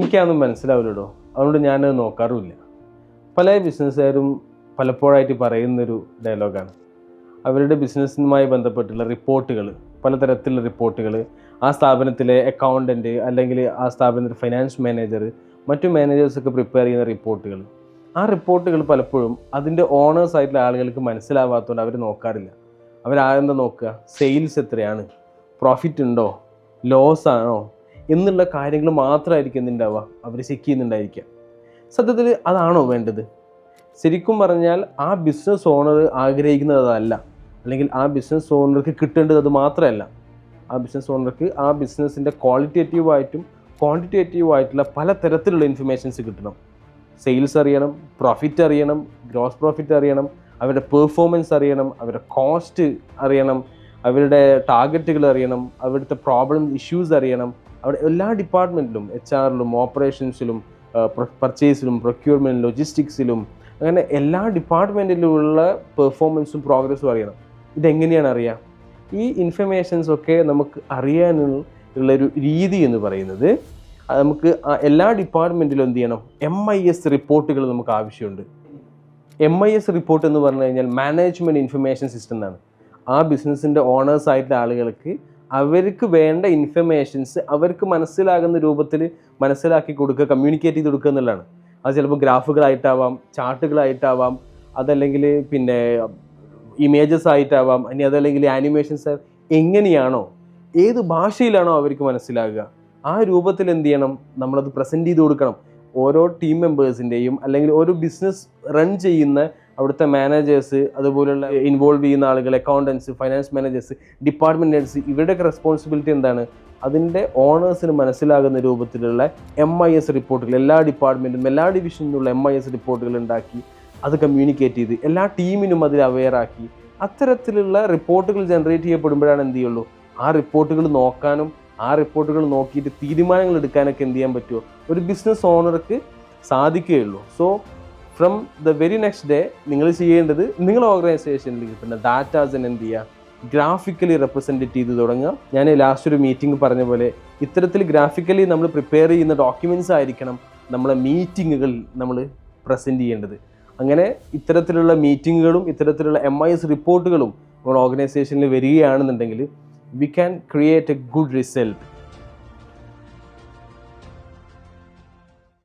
എനിക്കതൊന്നും മനസ്സിലാവില്ലടോ, അതുകൊണ്ട് ഞാനത് നോക്കാറുമില്ല. പല ബിസിനസ്സുകാരും പലപ്പോഴായിട്ട് പറയുന്നൊരു ഡയലോഗാണ്, അവരുടെ ബിസിനസ്സുമായി ബന്ധപ്പെട്ടുള്ള റിപ്പോർട്ടുകൾ, പലതരത്തിലുള്ള റിപ്പോർട്ടുകൾ ആ സ്ഥാപനത്തിലെ അക്കൗണ്ടൻറ്റ് അല്ലെങ്കിൽ ആ സ്ഥാപനത്തിലെ ഫൈനാൻസ് മാനേജർ, മറ്റു മാനേജേഴ്സൊക്കെ പ്രിപ്പയർ ചെയ്യുന്ന റിപ്പോർട്ടുകൾ, ആ റിപ്പോർട്ടുകൾ പലപ്പോഴും അതിൻ്റെ ഓണേഴ്സ് ആയിട്ടുള്ള ആളുകൾക്ക് മനസ്സിലാവാത്തതുകൊണ്ട് അവർ നോക്കാറില്ല. അവരാരെന്താ നോക്കുക, സെയിൽസ് എത്രയാണ്, പ്രോഫിറ്റ് ഉണ്ടോ, ലോസ് ആണോ എന്നുള്ള കാര്യങ്ങൾ മാത്രമായിരിക്കും എന്തുണ്ടാവുക, അവർ ചെക്ക് ചെയ്യുന്നുണ്ടായിരിക്കുക. സത്യത്തിൽ അതാണോ വേണ്ടത്? ശരിക്കും പറഞ്ഞാൽ ആ ബിസിനസ് ഓണർ ആഗ്രഹിക്കുന്നത് അതല്ല, അല്ലെങ്കിൽ ആ ബിസിനസ് ഓണർക്ക് കിട്ടേണ്ടത് അത് മാത്രമല്ല. ആ ബിസിനസ് ഓണർക്ക് ആ ബിസിനസ്സിൻ്റെ ക്വാളിറ്റേറ്റീവായിട്ടും ക്വാണ്ടിറ്റേറ്റീവായിട്ടുള്ള പല തരത്തിലുള്ള ഇൻഫർമേഷൻസ് കിട്ടണം. സെയിൽസ് അറിയണം, പ്രോഫിറ്റ് അറിയണം, ഗ്രോസ് പ്രോഫിറ്റ് അറിയണം, അവരുടെ പെർഫോമൻസ് അറിയണം, അവരുടെ കോസ്റ്റ് അറിയണം, അവരുടെ ടാർഗറ്റുകൾ അറിയണം, അവിടുത്തെ പ്രോബ്ലം ഇഷ്യൂസ് അറിയണം. അവിടെ എല്ലാ ഡിപ്പാർട്ട്മെൻറ്റിലും, HR-ലും, ഓപ്പറേഷൻസിലും, പർച്ചേസിലും, പ്രൊക്യൂർമെൻറ്റ്, ലോജിസ്റ്റിക്സിലും, അങ്ങനെ എല്ലാ ഡിപ്പാർട്ട്മെൻറ്റിലുമുള്ള പെർഫോമൻസും പ്രോഗ്രസ്സും അറിയണം. ഇതെങ്ങനെയാണ് അറിയുക? ഈ ഇൻഫർമേഷൻസൊക്കെ നമുക്ക് അറിയാനുള്ളൊരു രീതി എന്ന് പറയുന്നത്, നമുക്ക് എല്ലാ ഡിപ്പാർട്ട്മെൻറ്റിലും എന്ത് ചെയ്യണം, MIS റിപ്പോർട്ടുകൾ നമുക്ക് ആവശ്യമുണ്ട്. MIS റിപ്പോർട്ട് എന്ന് പറഞ്ഞു കഴിഞ്ഞാൽ മാനേജ്മെൻറ്റ് ഇൻഫർമേഷൻ സിസ്റ്റം എന്നാണ്. ആ ബിസിനസ്സിൻ്റെ ഓണേഴ്സ് ആയിട്ടുള്ള ആളുകൾക്ക് അവർക്ക് വേണ്ട ഇൻഫർമേഷൻസ് അവർക്ക് മനസ്സിലാകുന്ന രൂപത്തിൽ മനസ്സിലാക്കി കൊടുക്കുക, കമ്മ്യൂണിക്കേറ്റ് ചെയ്ത് കൊടുക്കുക എന്നുള്ളതാണ്. അത് ചിലപ്പോൾ ഗ്രാഫുകളായിട്ടാവാം, ചാർട്ടുകളായിട്ടാവാം, അതല്ലെങ്കിൽ പിന്നെ ഇമേജസ് ആയിട്ടാവാം, ഇനി അതല്ലെങ്കിൽ ആനിമേഷൻസ്, എങ്ങനെയാണോ ഏത് ഭാഷയിലാണോ അവർക്ക് മനസ്സിലാകുക ആ രൂപത്തിൽ എന്ത് ചെയ്യണം, നമ്മളത് പ്രസൻറ്റ് ചെയ്ത് കൊടുക്കണം. ഓരോ ടീം മെമ്പേഴ്സിൻ്റെയും അല്ലെങ്കിൽ ഓരോ ബിസിനസ് റൺ ചെയ്യുന്ന അവിടുത്തെ മാനേജേഴ്സ്, അതുപോലുള്ള ഇൻവോൾവ് ചെയ്യുന്ന ആളുകൾ, accountants, finance managers, department heads, ഇവരുടെയൊക്കെ റെസ്പോൺസിബിലിറ്റി എന്താണ്? അതിൻ്റെ ഓണേഴ്സിന് മനസ്സിലാകുന്ന രൂപത്തിലുള്ള MIS റിപ്പോർട്ടുകൾ, എല്ലാ ഡിപ്പാർട്ട്മെൻറ്റും എല്ലാ ഡിവിഷനിലുള്ള MIS റിപ്പോർട്ടുകൾ ഉണ്ടാക്കി അത് കമ്മ്യൂണിക്കേറ്റ് ചെയ്ത് എല്ലാ ടീമിനും അതിൽ അവെയറാക്കി അത്തരത്തിലുള്ള റിപ്പോർട്ടുകൾ ജനറേറ്റ് ചെയ്യപ്പെടുമ്പോഴാണ് എന്ത് ചെയ്യുള്ളൂ, ആ റിപ്പോർട്ടുകൾ നോക്കാനും ആ റിപ്പോർട്ടുകൾ നോക്കിയിട്ട് തീരുമാനങ്ങൾ എടുക്കാനൊക്കെ എന്ത് ചെയ്യാൻ പറ്റുമോ, ഒരു ബിസിനസ് ഓണർക്ക് സാധിക്കുകയുള്ളൂ. So from the very next day നിങ്ങൾ ചെയ്യേണ്ടത്, നിങ്ങളുടെ ഓർഗനൈസേഷനിൽ കിട്ടുന്ന ഡാറ്റാസിന് എന്ത് ചെയ്യുക, ഗ്രാഫിക്കലി റെപ്രസെൻറ്റ് ചെയ്ത് തുടങ്ങുക. ഞാൻ ലാസ്റ്റ് ഒരു മീറ്റിംഗ് പറഞ്ഞ പോലെ ഇത്തരത്തിൽ ഗ്രാഫിക്കലി നമ്മൾ പ്രിപ്പയർ ചെയ്യുന്ന ഡോക്യുമെൻറ്റ്സ് ആയിരിക്കണം നമ്മളെ മീറ്റിങ്ങുകളിൽ നമ്മൾ പ്രസൻറ്റ് ചെയ്യേണ്ടത്. അങ്ങനെ ഇത്തരത്തിലുള്ള മീറ്റിങ്ങുകളും ഇത്തരത്തിലുള്ള MIS റിപ്പോർട്ടുകളും നമ്മുടെ ഓർഗനൈസേഷനിൽ വരികയാണെന്നുണ്ടെങ്കിൽ we can create a good result.